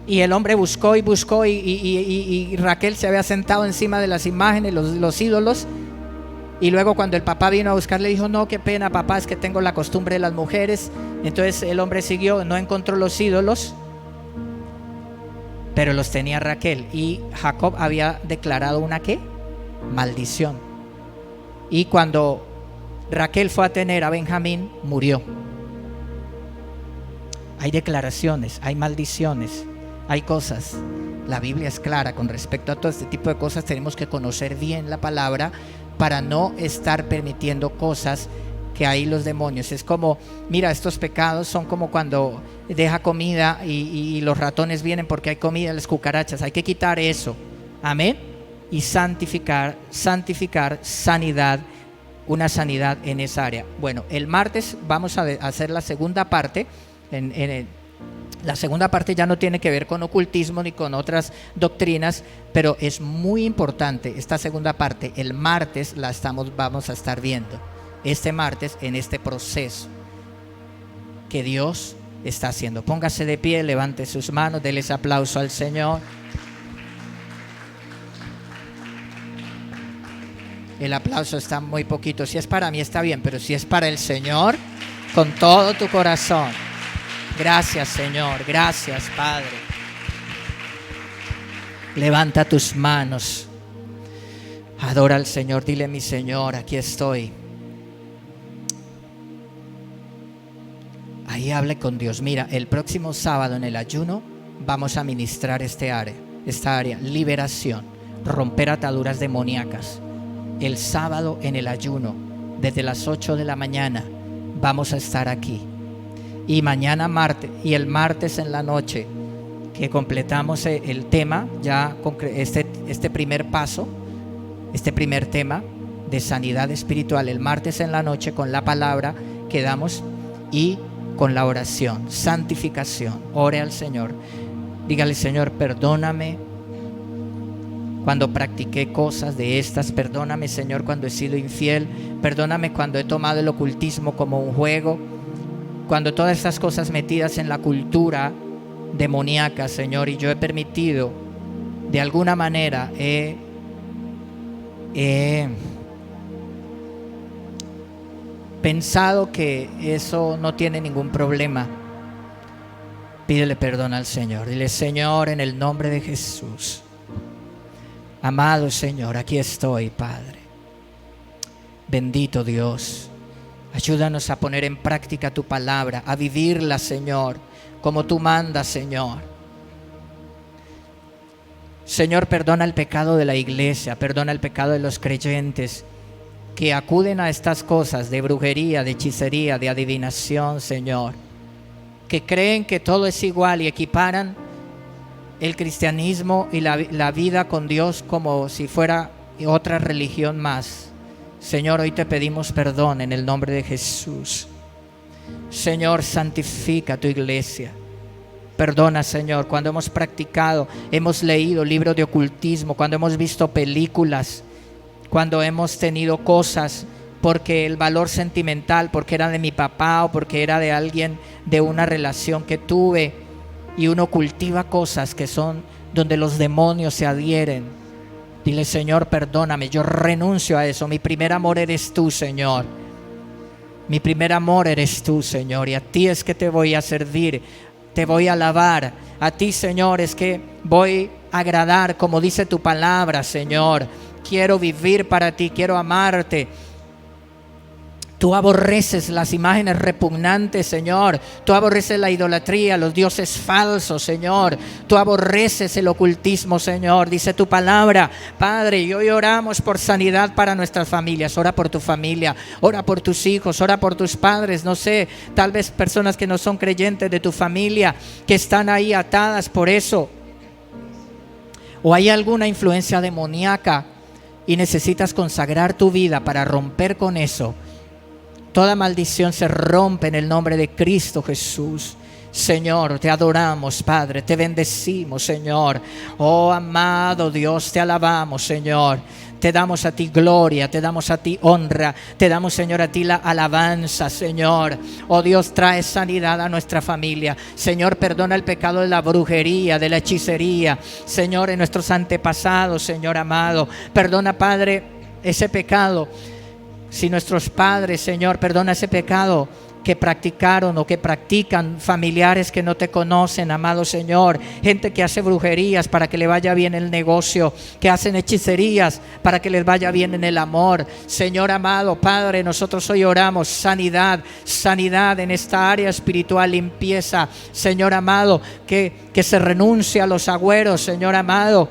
Y el hombre buscó y buscó, y Raquel se había sentado encima de las imágenes, los ídolos. Y luego cuando el papá vino a buscar, le dijo: no, qué pena papá, es que tengo la costumbre de las mujeres. Entonces el hombre siguió, no encontró los ídolos, pero los tenía Raquel. Y Jacob había declarado una ¿qué? Maldición. Y cuando Raquel fue a tener a Benjamín, murió. Hay declaraciones, hay maldiciones, hay cosas. La Biblia es clara con respecto a todo este tipo de cosas. Tenemos que conocer bien la palabra para no estar permitiendo cosas que hay los demonios. Es como, mira, estos pecados son como cuando deja comida y los ratones vienen porque hay comida, las cucarachas. Hay que quitar eso, amén, y santificar, sanidad, una sanidad en esa área. Bueno, el martes vamos a hacer la segunda parte. La segunda parte ya no tiene que ver con ocultismo ni con otras doctrinas, pero es muy importante esta segunda parte. El martes vamos a estar viendo este martes en este proceso que Dios está haciendo. Póngase de pie, levante sus manos, déle ese aplauso al Señor. El aplauso está muy poquito. Si es para mí está bien, pero si es para el Señor, con todo tu corazón. Gracias, Señor, gracias, Padre. Levanta tus manos, adora al Señor, dile: mi Señor, aquí estoy. Ahí hable con Dios. Mira, el próximo sábado en el ayuno vamos a ministrar esta área, liberación, romper ataduras demoníacas. El sábado en el ayuno, desde las 8 de la mañana, vamos a estar aquí. Y mañana martes, y el martes en la noche, que completamos el tema, ya este primer paso, este primer tema de sanidad espiritual, el martes en la noche con la palabra que damos y con la oración, santificación. Ore al Señor, dígale: Señor, perdóname cuando practiqué cosas de estas, perdóname, Señor, cuando he sido infiel, perdóname cuando he tomado el ocultismo como un juego, cuando todas estas cosas metidas en la cultura demoníaca, Señor, y yo he permitido, de alguna manera he pensado que eso no tiene ningún problema. Pídele perdón al Señor. Dile: Señor, en el nombre de Jesús, amado Señor, aquí estoy, Padre. Bendito Dios. Ayúdanos a poner en práctica tu palabra, a vivirla, Señor, como tú mandas, Señor. Señor, perdona el pecado de la iglesia, perdona el pecado de los creyentes que acuden a estas cosas de brujería, de hechicería, de adivinación, Señor, que creen que todo es igual y equiparan el cristianismo y la vida con Dios como si fuera otra religión más. Señor, hoy te pedimos perdón en el nombre de Jesús. Señor, santifica tu iglesia. Perdona, Señor, cuando hemos practicado, hemos leído libros de ocultismo, cuando hemos visto películas, cuando hemos tenido cosas porque el valor sentimental, porque era de mi papá o porque era de alguien de una relación que tuve, y uno cultiva cosas que son donde los demonios se adhieren. Dile, Señor, perdóname, yo renuncio a eso. Mi primer amor eres tú, Señor. Mi primer amor eres tú, Señor, y a ti es que te voy a servir, te voy a alabar. A ti, Señor, es que voy a agradar como dice tu palabra, Señor. Quiero vivir para ti, quiero amarte. Tú aborreces las imágenes repugnantes, Señor. Tú aborreces la idolatría, los dioses falsos, Señor. Tú aborreces el ocultismo, Señor. Dice tu palabra, Padre, y hoy oramos por sanidad para nuestras familias. Ora por tu familia, ora por tus hijos, ora por tus padres. No sé, tal vez personas que no son creyentes de tu familia, que están ahí atadas por eso. O hay alguna influencia demoníaca y necesitas consagrar tu vida para romper con eso. Toda maldición se rompe en el nombre de Cristo Jesús. Señor, te adoramos, Padre, te bendecimos, Señor. Oh, amado Dios, te alabamos, Señor. Te damos a ti gloria, te damos a ti honra, te damos, Señor, a ti la alabanza, Señor. Oh Dios, trae sanidad a nuestra familia. Señor, perdona el pecado de la brujería, de la hechicería, Señor, en nuestros antepasados, Señor amado. Perdona, Padre, ese pecado. Si nuestros padres, Señor, perdona ese pecado que practicaron o que practican familiares que no te conocen, amado Señor, gente que hace brujerías para que le vaya bien el negocio, que hacen hechicerías para que les vaya bien en el amor. Señor amado, Padre, nosotros hoy oramos sanidad, sanidad en esta área espiritual, limpieza, Señor amado, que se renuncie a los agüeros, Señor amado.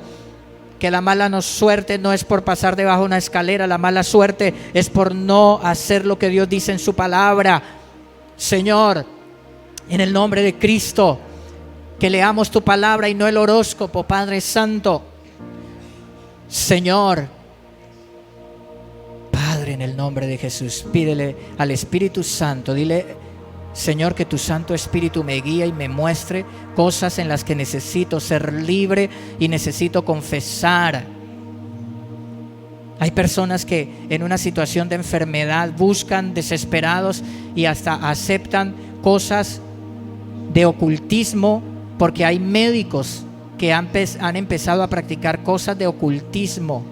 Que la mala suerte no es por pasar debajo de una escalera, la mala suerte es por no hacer lo que Dios dice en su palabra. Señor, en el nombre de Cristo, que leamos tu palabra y no el horóscopo, Padre Santo. Señor, Padre, en el nombre de Jesús, pídele al Espíritu Santo, dile, Señor, que tu Santo Espíritu me guíe y me muestre cosas en las que necesito ser libre y necesito confesar. Hay personas que en una situación de enfermedad buscan desesperados y hasta aceptan cosas de ocultismo, porque hay médicos que han empezado a practicar cosas de ocultismo.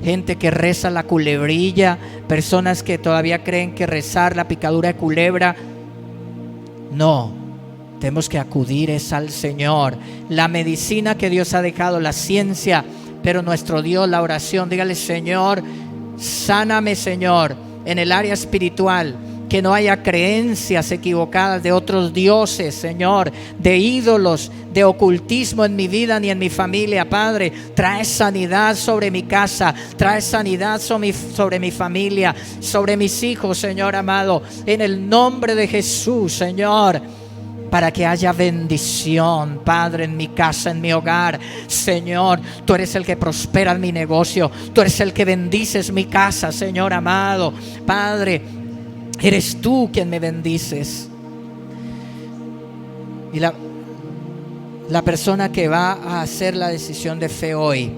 Gente que reza la culebrilla, personas que todavía creen que rezar la picadura de culebra. No, tenemos que acudir es al Señor. La medicina que Dios ha dejado, la ciencia, pero nuestro Dios, la oración. Dígale, Señor, sáname, Señor, en el área espiritual. Que no haya creencias equivocadas de otros dioses, Señor, de ídolos, de ocultismo en mi vida ni en mi familia, Padre. Trae sanidad sobre mi casa, trae sanidad sobre mi familia, sobre mis hijos, Señor amado, en el nombre de Jesús, Señor. Para que haya bendición, Padre, en mi casa, en mi hogar. Señor, tú eres el que prospera en mi negocio, tú eres el que bendices mi casa, Señor amado. Padre, eres tú quien me bendices. Y la persona que va a hacer la decisión de fe hoy,